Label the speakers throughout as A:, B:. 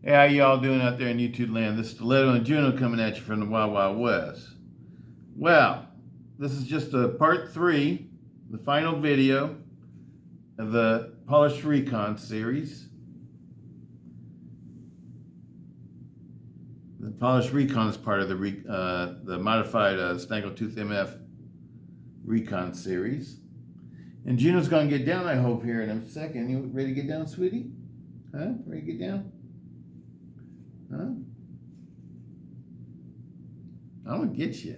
A: Hey, how y'all doing out there in YouTube land? This is Stiletto and Juno coming at you from the Wild Wild West. Well, this is just a part 3, the final video of the Polished Recon series. The Polished Recon is part of the modified SnaggleToothMF Recon series. And Juno's going to get down, I hope, here in a second. You ready to get down, sweetie? Huh? Ready to get down? Huh? I'm gonna get you.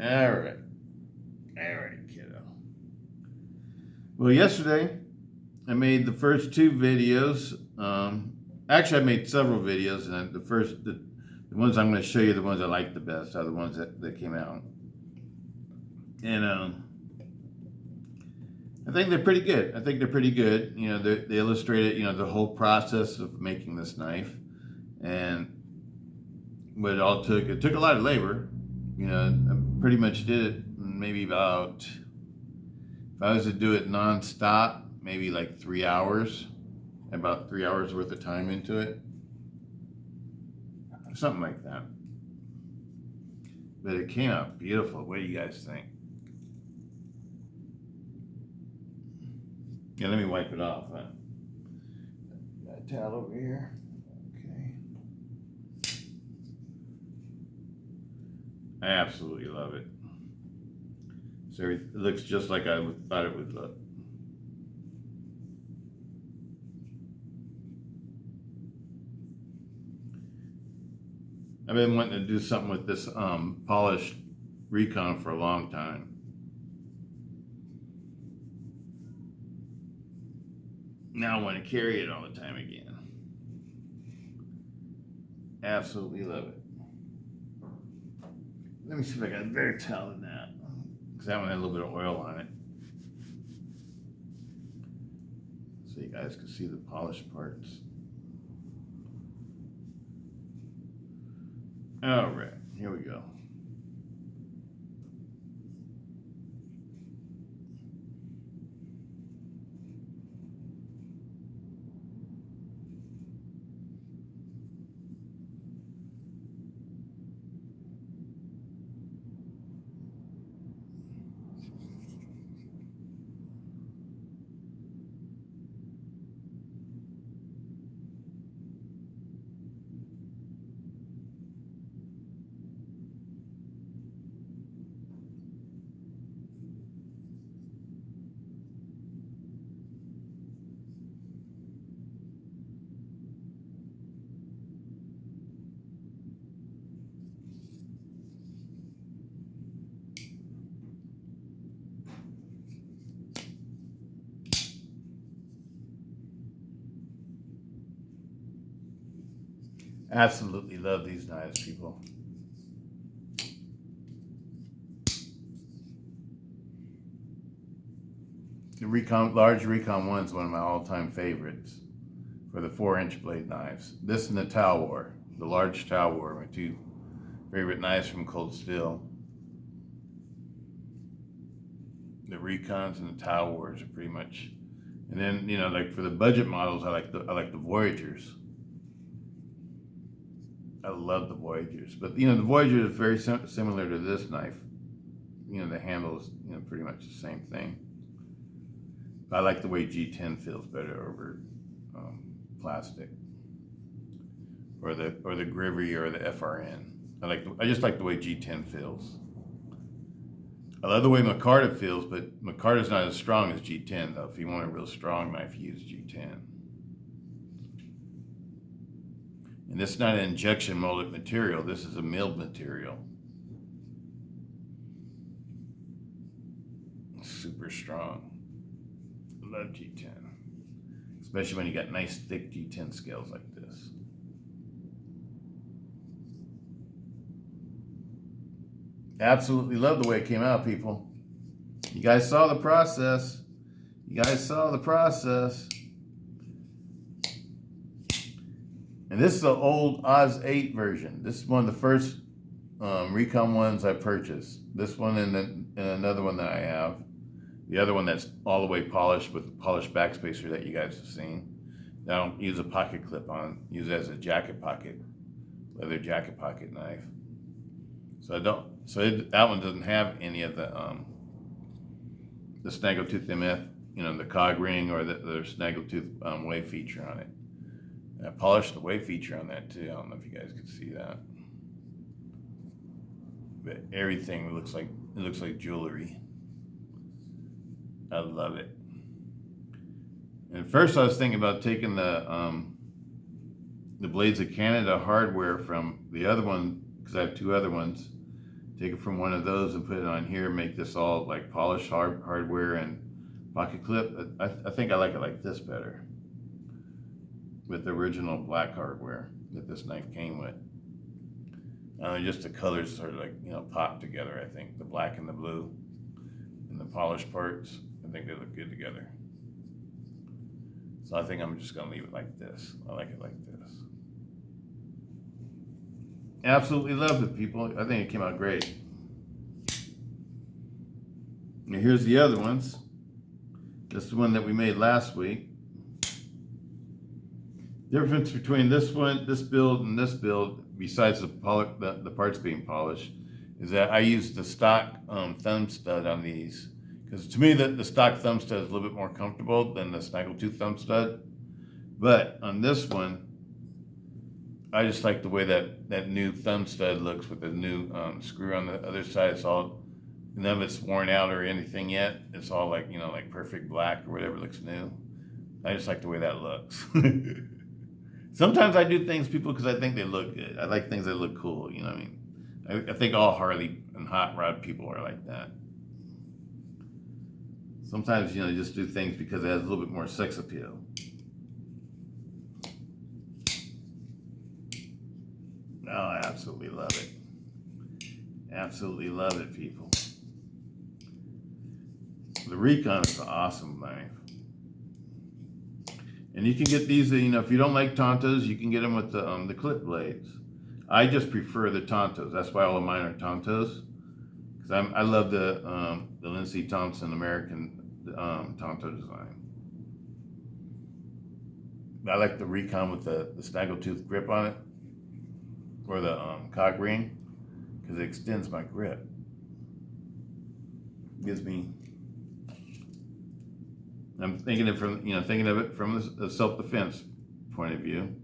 A: All right, kiddo. Well, yesterday I made the first 2 videos. Actually, I made several videos, and the ones I'm going to show you, the ones I like the best, are the ones that came out, and I think they're pretty good. You know, they illustrated, you know, the whole process of making this knife and what it all took. It took a lot of labor. You know, I pretty much did it maybe about, if I was to do it non-stop, maybe like 3 hours, about 3 hours worth of time into it. Something like that. But it came out beautiful. What do you guys think? Yeah, let me wipe it off. Huh? Got a towel over here. Okay. I absolutely love it. So it looks just like I thought it would look. I've been wanting to do something with this polished Recon for a long time. Now I want to carry it all the time again. Absolutely love it. Let me see if I got a better towel than that, because that one had a little bit of oil on it. So you guys can see the polished parts. All right, here we go. Absolutely love these knives, people. The large Recon 1 is one of my all-time favorites for the 4-inch blade knives. This and the Tau War, the large Tau War, my 2 favorite knives from Cold Steel. The Recons and the Tau Wars are pretty much, and then, you know, like for the budget models, I like the Voyagers. I love the Voyagers, but you know, the Voyager is very similar to this knife. You know, the handle is, you know, pretty much the same thing. I like the way G10 feels better over plastic, or the Grivery or the FRN. I just like the way G10 feels. I love the way Micarta feels, but Micarta's not as strong as G10 though. If you want a real strong knife, use G10. And this is not an injection molded material. This is a milled material. Super strong. I love G10. Especially when you got nice thick G10 scales like this. Absolutely love the way it came out, people. You guys saw the process. And this is the old Oz 8 version. This is one of the first Recon ones I purchased. This one and another one that I have. The other one that's all the way polished with the polished backspacer that you guys have seen. I don't use a pocket clip on, use it as a jacket pocket, leather jacket pocket knife. So I don't, that one doesn't have any of the SnaggleToothMF, the cog ring or the Snaggletooth wave feature on it. And I polished the wave feature on that too. I don't know if you guys can see that. But everything looks like jewelry. I love it. And first I was thinking about taking the Blades of Canada hardware from the other one, because I have two other ones. Take it from one of those and put it on here, make this all like polished hardware and pocket clip. I think I like it like this better, with the original black hardware that this knife came with. Just the colors sort of like, pop together, I think. The black and the blue and the polished parts, I think they look good together. So I think I'm just gonna leave it like this. I like it like this. Absolutely love it, people. I think it came out great. And here's the other ones. This is the one that we made last week. Difference between this one, this build, and this build, besides the parts being polished, is that I used the stock thumb stud on these. Because to me, the stock thumb stud is a little bit more comfortable than the Snaggletooth thumb stud. But on this one, I just like the way that new thumb stud looks with the new screw on the other side. It's all, none of it's worn out or anything yet. It's all like, like perfect black or whatever looks new. I just like the way that looks. Sometimes I do things, people, because I think they look good. I like things that look cool, you know what I mean? I think all Harley and hot rod people are like that. Sometimes, just do things because it has a little bit more sex appeal. Oh, I absolutely love it. Absolutely love it, people. The Recon is an awesome knife. And you can get these, if you don't like Tantos, you can get them with the clip blades. I just prefer the Tantos. That's why all of mine are Tantos. Because I love the Lindsey Thompson American Tanto design. I like the Recon with the Snaggletooth grip on it, or the cog ring, because it extends my grip. Gives me, I'm thinking of it from the self-defense point of view.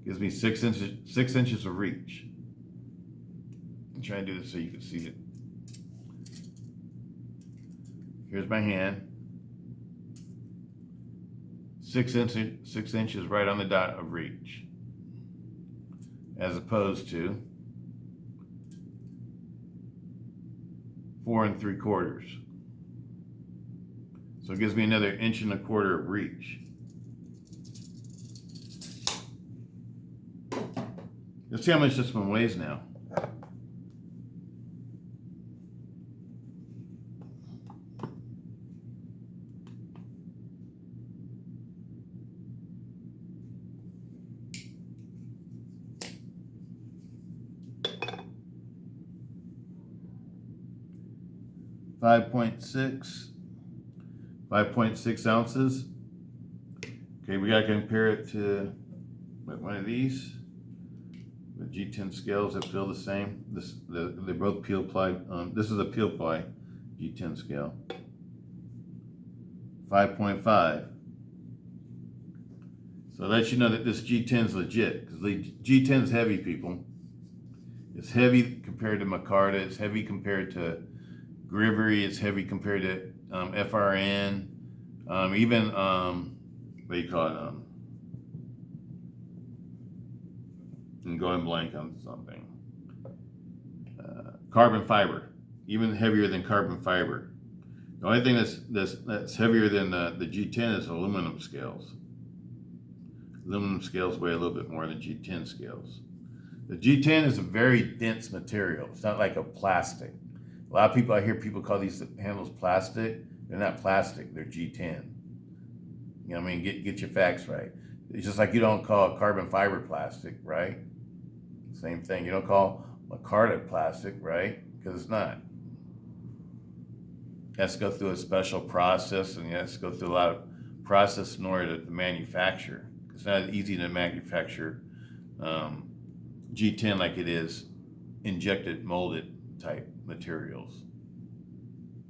A: Gives me 6 inches of reach. I'm trying to do this so you can see it. Here's my hand. 6 inches right on the dot of reach, as opposed to 4 3/4. So it gives me another 1 1/4 of reach. Let's see how much this one weighs now. Five point six ounces. Okay, we gotta compare it to one of these. The G10 scales that feel the same. They both peel ply. This is a peel ply G10 scale. 5.5. So it lets you know that this G10 is legit, because the G10 is heavy, people. It's heavy compared to Micarta. It's heavy compared to Grivery. It's heavy compared to FRN. Even what do you call it? I'm going blank on something. Carbon fiber, even heavier than carbon fiber. The only thing that's heavier than the G10 is aluminum scales. Aluminum scales weigh a little bit more than G10 scales. The G10 is a very dense material. It's not like a plastic. A lot of people, I hear people call these handles plastic. They're not plastic, they're G10. You know what I mean? Get your facts right. It's just like you don't call carbon fiber plastic, right? Same thing. You don't call Micarta plastic, right? Because it's not. It has to go through a special process, and it has to go through a lot of process in order to manufacture. It's not easy to manufacture G10 like it is injected molded type materials,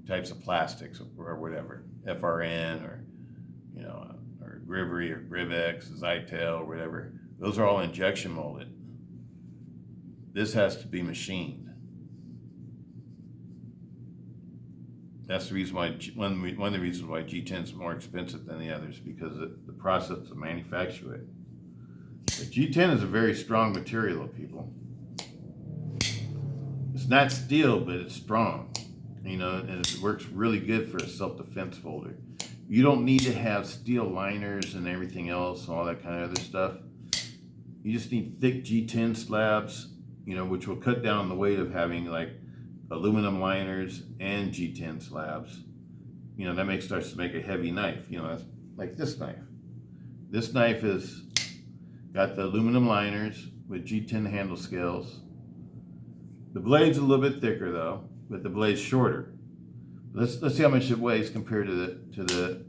A: types of plastics or whatever, FRN or or Grivery or Grivex, Zytel or whatever. Those are all injection molded. This has to be machined. That's the reason why one of the reasons why G10 is more expensive than the others, because of the process to manufacture it. But G10 is a very strong material, people. It's not steel, but it's strong, and it works really good for a self-defense folder. You don't need to have steel liners and everything else, all that kind of other stuff. You just need thick G10 slabs, which will cut down the weight of having like aluminum liners and G10 slabs. That starts to make a heavy knife. That's like this knife. This knife is got the aluminum liners with G10 handle scales. The blade's a little bit thicker though, but the blade's shorter. Let's see how much it weighs compared to the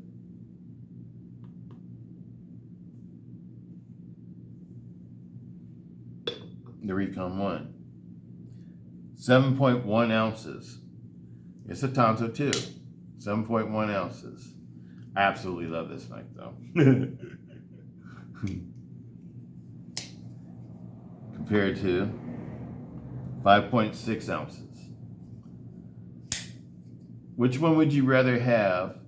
A: Recon 1. 7.1 ounces. It's a Tanto too. 7.1 ounces. I absolutely love this knife though. Compared to 5.6 ounces. Which one would you rather have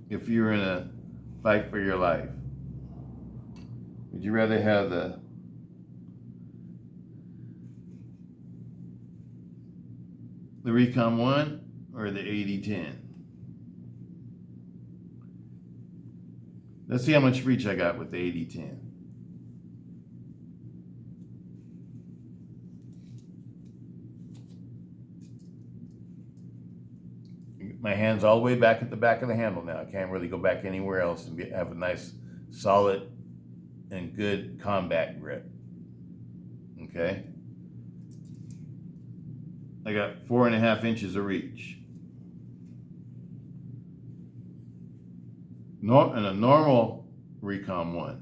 A: if you were in a fight for your life? Would you rather have the Recon 1 or the 8010? Let's see how much reach I got with the 8010. My hand's all the way back at the back of the handle now. I can't really go back anywhere else and have a nice, solid, and good combat grip. Okay? I got 4.5 inches of reach. In a normal Recon 1,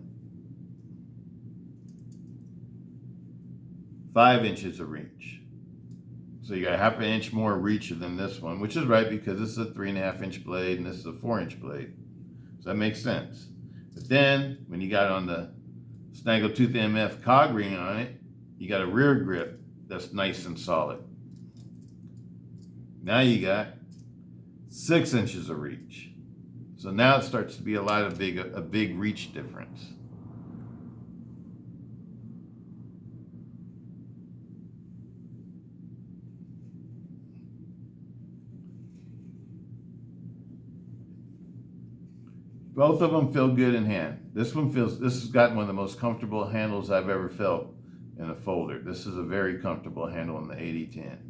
A: 5 inches of reach. So you got 1/2 inch more reach than this one, which is right because this is a 3.5 inch blade and this is a 4-inch blade. So that makes sense. But then when you got on the SnaggleToothMF cog ring on it, you got a rear grip that's nice and solid. Now you got 6 inches of reach. So now it starts to be a big reach difference. Both of them feel good in hand. This has gotten one of the most comfortable handles I've ever felt in a folder. This is a very comfortable handle in the 8010.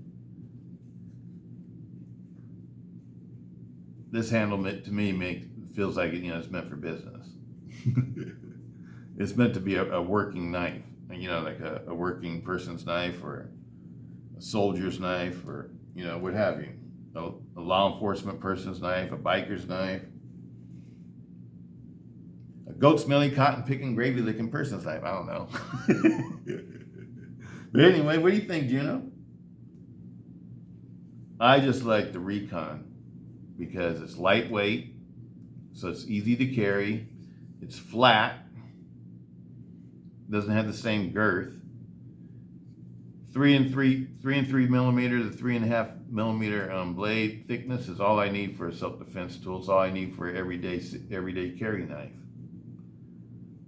A: This handle, to me, feels like it's meant for business. It's meant to be a working knife, like a working person's knife or a soldier's knife or, what have you. A law enforcement person's knife, a biker's knife. A goat smelling, cotton picking, gravy licking person's knife. I don't know. But anyway, what do you think, Juno? I just like the Recon because it's lightweight, so it's easy to carry. It's flat, doesn't have the same girth. 3 and 3 millimeter to 3.5 millimeter blade thickness is all I need for a self-defense tool. It's all I need for an everyday carry knife.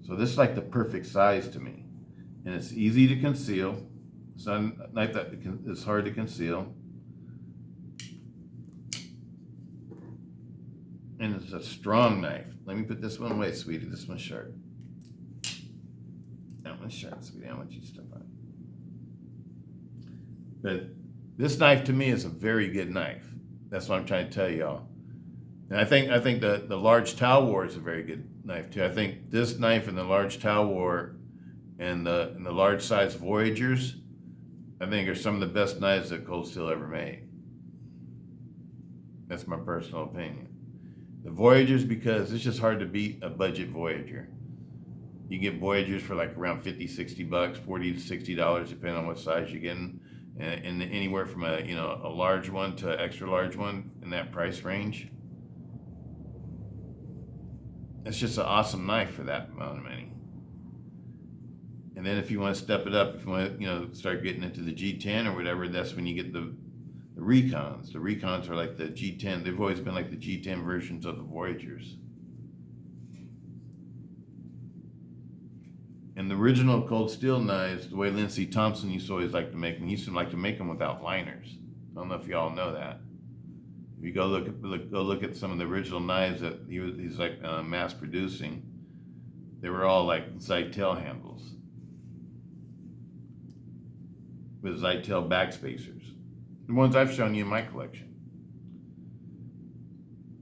A: So this is like the perfect size to me, and it's easy to conceal. It's not a knife that is hard to conceal. And it's a strong knife. Let me put this one away, sweetie. This one's sharp. That one's sharp, sweetie. I want you to step on it. But this knife to me is a very good knife. That's what I'm trying to tell y'all. And I think the large Tau War is a very good knife too. I think this knife and the large Tau War and the large size Voyagers, I think are some of the best knives that Cold Steel ever made. That's my personal opinion. The Voyagers, because it's just hard to beat a budget Voyager. You get Voyagers for like around 50, 60 bucks, 40 to $60, depending on what size you're getting. And anywhere from a large one to an extra large one in that price range. It's just an awesome knife for that amount of money. And then if you want to step it up, if you want to, start getting into the G10 or whatever, that's when you get the Recons. The Recons are like the G10. They've always been like the G10 versions of the Voyagers. And the original cold steel knives, the way Lindsey Thompson used to always like to make them, he used to like to make them without liners. I don't know if y'all know that. If you go look at some of the original knives that he's like mass producing, they were all like Zytel handles with Zytel backspacers. The ones I've shown you in my collection.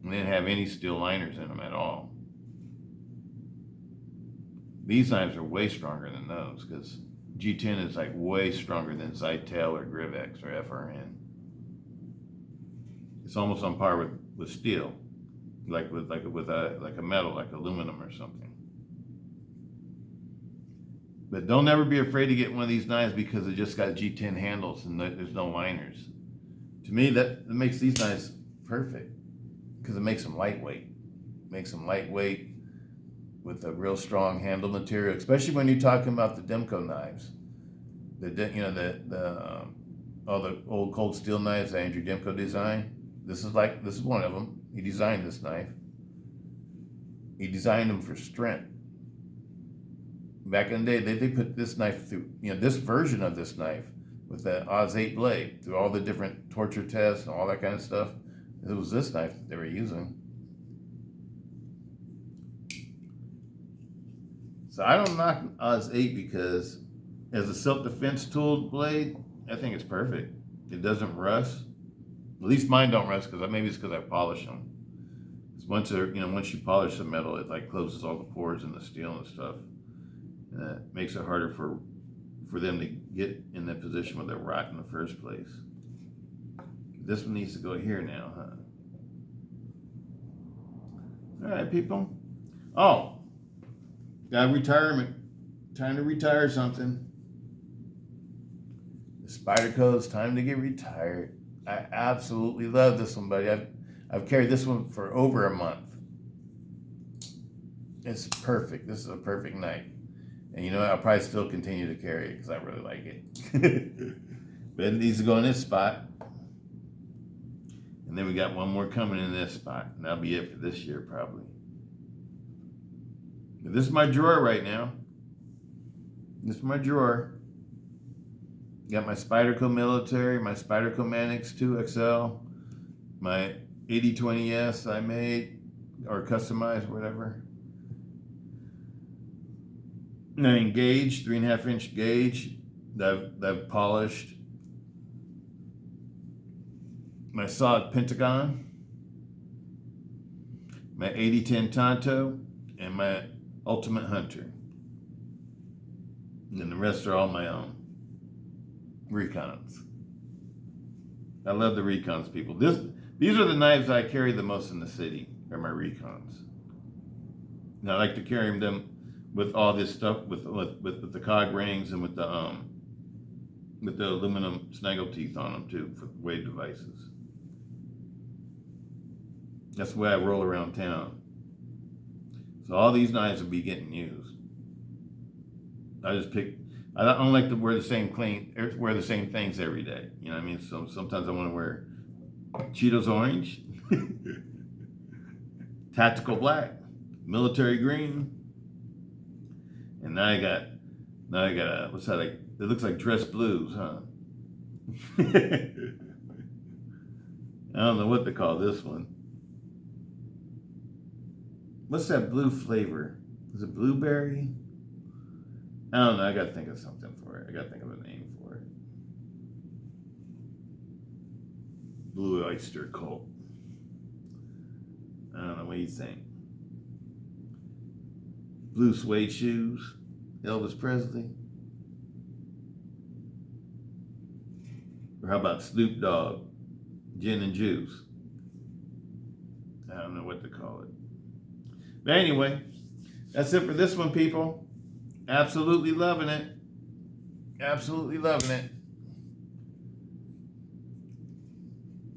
A: And they didn't have any steel liners in them at all. These knives are way stronger than those because G10 is like way stronger than Zytel or Grivex or FRN. It's almost on par with steel, like a metal, like aluminum or something. But don't ever be afraid to get one of these knives because it just got G10 handles and there's no liners. To me, that makes these knives perfect because it makes them lightweight. Makes them lightweight with a real strong handle material, especially when you're talking about the Demko knives. All the old cold steel knives that Andrew Demko designed. This is one of them. He designed this knife. He designed them for strength. Back in the day, they put this knife through, this version of this knife with the Oz 8 blade through all the different torture tests and all that kind of stuff. It was this knife that they were using. So I don't knock Oz 8 because as a self-defense tool blade, I think it's perfect. It doesn't rust. At least mine don't rust because maybe it's because I polish them. Once you polish the metal, it like closes all the pores in the steel and stuff. And that makes it harder for them to get in that position where they rot in the first place. This one needs to go here now, huh? All right, people. Oh, got retirement. Time to retire something. The Spyderco's time to get retired. I absolutely love this one, buddy. I've carried this one for over a month. It's perfect. This is a perfect knife. And I'll probably still continue to carry it because I really like it. But it needs to go in this spot. And then we got one more coming in this spot. And that'll be it for this year, probably. But this is my drawer right now. This is my drawer. Got my Spyderco Military, my Spyderco Manix 2XL, my 8020S I made, or customized, whatever. And I engaged, 3.5-inch gauge that I've polished. My solid Pentagon, my 8010 Tanto, and my Ultimate Hunter. And then the rest are all my own. Recons. I love the Recons, people. These are the knives I carry the most in the city, are my Recons. And I like to carry them with all this stuff, with the cog rings and with the aluminum snaggle teeth on them too for weight devices. That's the way I roll around town. So all these knives will be getting used. I don't like to wear the same things every day. You know what I mean? So sometimes I want to wear Cheetos orange, tactical black, military green, and now I got a, what's that like? It looks like dress blues, huh? I don't know what to call this one. What's that blue flavor? Is it blueberry? I don't know. I got to think of something for it. I got to think of a name for it. Blue Oyster Cult. I don't know. What do you think? Blue suede shoes. Elvis Presley. Or how about Snoop Dogg? Gin and juice. I don't know what to call it. But anyway, that's it for this one, people. Absolutely loving it. Absolutely loving it.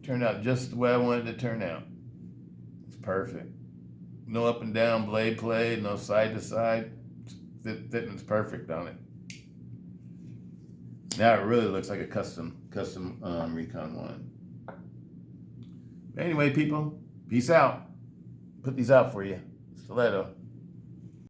A: Turned out just the way I wanted it to turn out. It's perfect. No up and down blade play, no side to side. Fitting's perfect on it. Now it really looks like a custom Recon one. Anyway, people, peace out. Put these out for you. Stiletto.